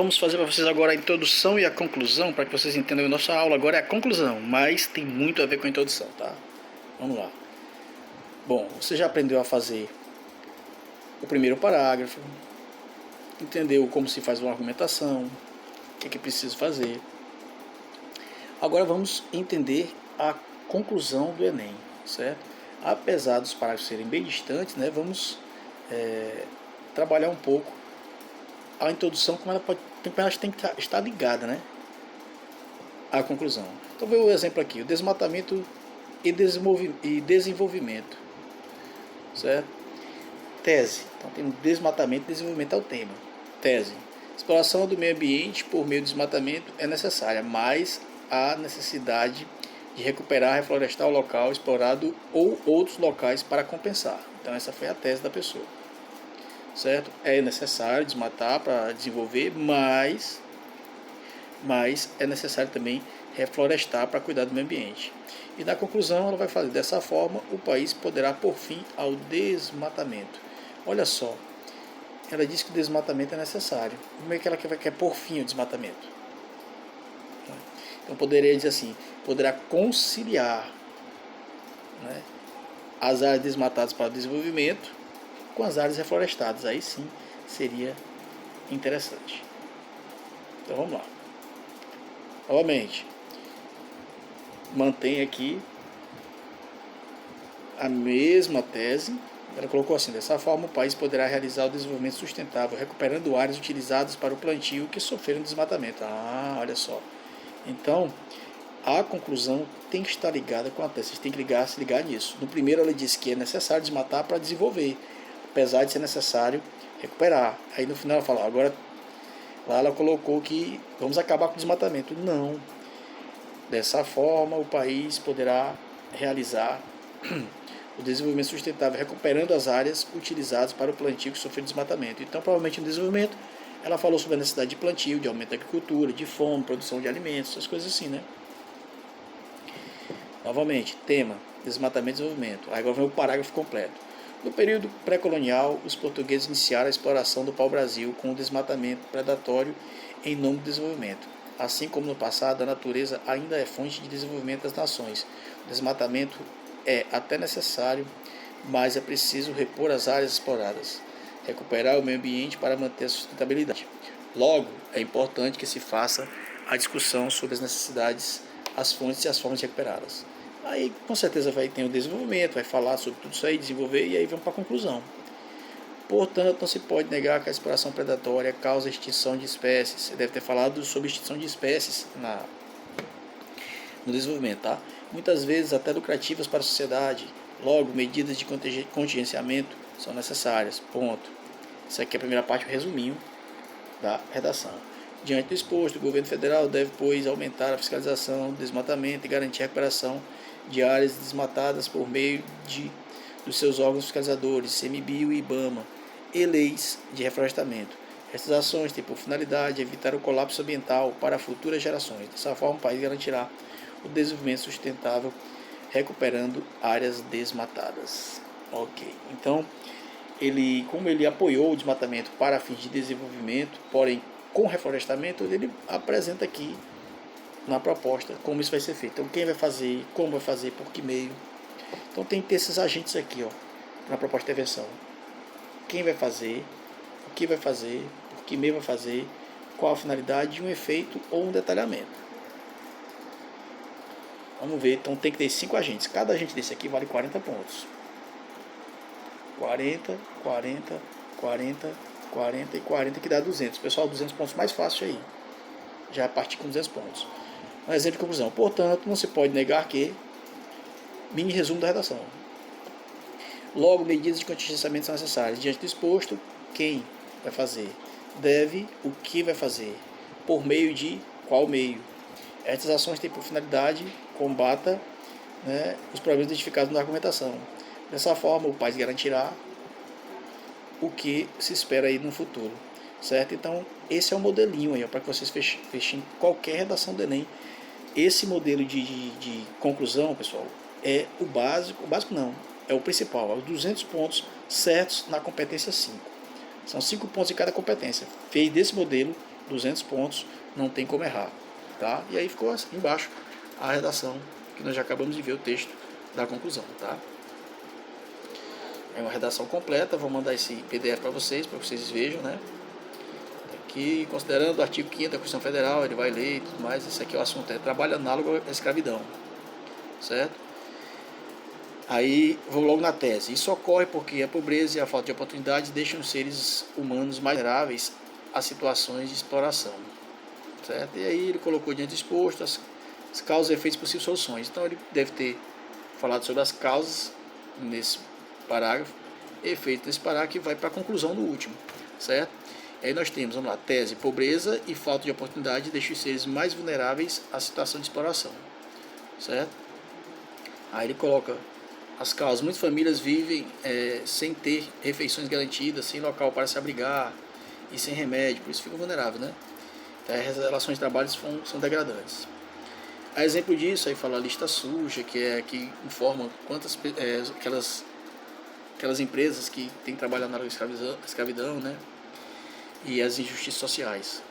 vamos fazer para vocês agora a introdução e a conclusão, para que vocês entendam a nossa aula. Agora é a conclusão, mas tem muito a ver com a introdução, tá? Vamos lá. Bom, você já aprendeu a fazer o primeiro parágrafo, entendeu como se faz uma argumentação, o que é que preciso fazer. Agora vamos entender a conclusão do Enem, certo? Apesar dos parágrafos serem bem distantes, né, vamos trabalhar um pouco a introdução, como ela tem que estar ligada, né, à conclusão. Então, vê o exemplo aqui: o desmatamento e desenvolvimento, certo? Tese. Então, tem desmatamento e desenvolvimento é o tema. Tese: exploração do meio ambiente por meio do desmatamento é necessária, mas há necessidade de recuperar, reflorestar o local explorado ou outros locais para compensar. Então, essa foi a tese da pessoa, certo? É necessário desmatar para desenvolver, mas é necessário também reflorestar para cuidar do meio ambiente. E na conclusão ela vai fazer: dessa forma o país poderá pôr fim ao desmatamento. Olha só, ela diz que o desmatamento é necessário. Como é que ela quer pôr fim ao desmatamento? Então poderia dizer assim: poderá conciliar, né, as áreas desmatadas para o desenvolvimento com as áreas reflorestadas. Aí sim seria interessante. Então vamos lá. Novamente, mantém aqui a mesma tese. Ela colocou assim: dessa forma o país poderá realizar o desenvolvimento sustentável, recuperando áreas utilizadas para o plantio que sofreram desmatamento. Olha só. Então, a conclusão tem que estar ligada com a tese. Vocês têm que se ligar nisso. No primeiro ela disse que é necessário desmatar para desenvolver, apesar de ser necessário recuperar. Aí no final ela fala: agora, lá ela colocou que vamos acabar com o desmatamento. Não. Dessa forma o país poderá realizar o desenvolvimento sustentável, recuperando as áreas utilizadas para o plantio que sofreu desmatamento. Então, provavelmente no desenvolvimento, ela falou sobre a necessidade de plantio, de aumento da agricultura, de fome, produção de alimentos, essas coisas assim, né? Novamente, tema: desmatamento e desenvolvimento. Agora vem o parágrafo completo. No período pré-colonial, os portugueses iniciaram a exploração do pau-brasil com o desmatamento predatório em nome do desenvolvimento. Assim como no passado, a natureza ainda é fonte de desenvolvimento das nações. O desmatamento é até necessário, mas é preciso repor as áreas exploradas, recuperar o meio ambiente para manter a sustentabilidade. Logo, é importante que se faça a discussão sobre as necessidades, as fontes e as formas de recuperá-las. Aí, com certeza, vai ter o desenvolvimento, vai falar sobre tudo isso aí, desenvolver, e aí vamos para a conclusão. Portanto, não se pode negar que a exploração predatória causa extinção de espécies. Você deve ter falado sobre extinção de espécies no desenvolvimento, tá? Muitas vezes até lucrativas para a sociedade. Logo, medidas de contingenciamento são necessárias. Ponto. Isso aqui é a primeira parte, o resuminho da redação. Diante do exposto, o governo federal deve, pois, aumentar a fiscalização do desmatamento e garantir a recuperação de áreas desmatadas por meio dos seus órgãos fiscalizadores, CMBio e IBAMA, e leis de reflorestamento. Estas ações têm por finalidade evitar o colapso ambiental para futuras gerações. Dessa forma, o país garantirá o desenvolvimento sustentável, recuperando áreas desmatadas. Ok, então, como ele apoiou o desmatamento para fins de desenvolvimento, porém com reflorestamento, ele apresenta aqui na proposta como isso vai ser feito. Então, quem vai fazer, como vai fazer, por que meio. Então, tem que ter esses agentes aqui, na proposta de intervenção. Quem vai fazer, o que vai fazer, por que meio vai fazer, qual a finalidade, um efeito ou um detalhamento. Vamos ver, então tem que ter 5 agentes. Cada agente desse aqui vale 40 pontos. 40, 40, 40, 40 e 40, que dá 200. Pessoal, 200 pontos mais fácil aí. Já partir com 200 pontos. Um exemplo de conclusão. Portanto, não se pode negar que... Mini resumo da redação. Logo, medidas de contingenciamento são necessárias. Diante do exposto, quem vai fazer? Deve, o que vai fazer? Por meio de qual meio? Estas ações têm por finalidade combata, né, os problemas identificados na argumentação. Dessa forma, o país garantirá o que se espera aí no futuro, certo? Então, esse é o modelinho aí, para que vocês fechem qualquer redação do Enem. Esse modelo de conclusão, pessoal, é o básico não, é o principal, é os 200 pontos certos na competência 5. São 5 pontos em cada competência. Fez desse modelo 200 pontos, não tem como errar, tá? E aí ficou assim, embaixo a redação, que nós já acabamos de ver o texto da conclusão, tá? É uma redação completa, vou mandar esse PDF para vocês vejam, né? Aqui, considerando o artigo 5º da Constituição Federal, ele vai ler e tudo mais, esse aqui é o assunto, é trabalho análogo à escravidão, certo? Aí, vou logo na tese. Isso ocorre porque a pobreza e a falta de oportunidade deixam os seres humanos mais vulneráveis a situações de exploração, certo? E aí ele colocou diante do exposto as causas, efeitos e possíveis soluções. Então ele deve ter falado sobre as causas nesse parágrafo, efeito nesse parágrafo, que vai para a conclusão no último, certo? Aí nós temos, vamos lá, tese: pobreza e falta de oportunidade deixam os seres mais vulneráveis à situação de exploração, certo? Aí ele coloca as causas: muitas famílias vivem sem ter refeições garantidas, sem local para se abrigar e sem remédio, por isso ficam vulneráveis, né? As relações de trabalho são degradantes. A exemplo disso, aí fala a lista suja, que informa quantas aquelas empresas que têm trabalho análogo à escravidão, né? E as injustiças sociais.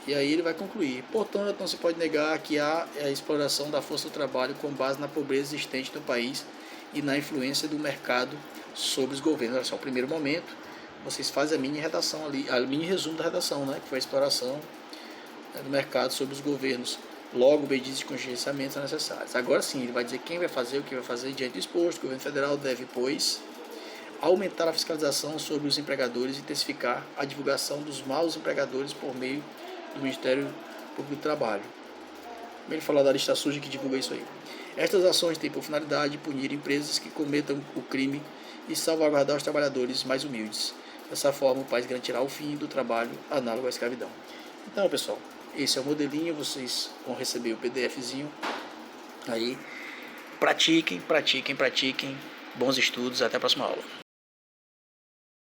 E aí ele vai concluir: portanto, não se pode negar que há a exploração da força do trabalho com base na pobreza existente no país e na influência do mercado sobre os governos. Olha só, o primeiro momento, vocês fazem a mini redação ali, a mini resumo da redação, né, que foi a exploração do mercado sobre os governos. Logo, medidas de contingenciamento são necessárias. Agora sim, ele vai dizer quem vai fazer, o que vai fazer diante do exposto. O governo federal deve, pois, aumentar a fiscalização sobre os empregadores e intensificar a divulgação dos maus empregadores por meio do Ministério Público do Trabalho. Ele fala da lista suja que divulga isso aí. Estas ações têm por finalidade punir empresas que cometam o crime e salvaguardar os trabalhadores mais humildes. Dessa forma, o país garantirá o fim do trabalho análogo à escravidão. Então, pessoal, esse é o modelinho. Vocês vão receber o PDFzinho. Aí, pratiquem. Bons estudos. Até a próxima aula.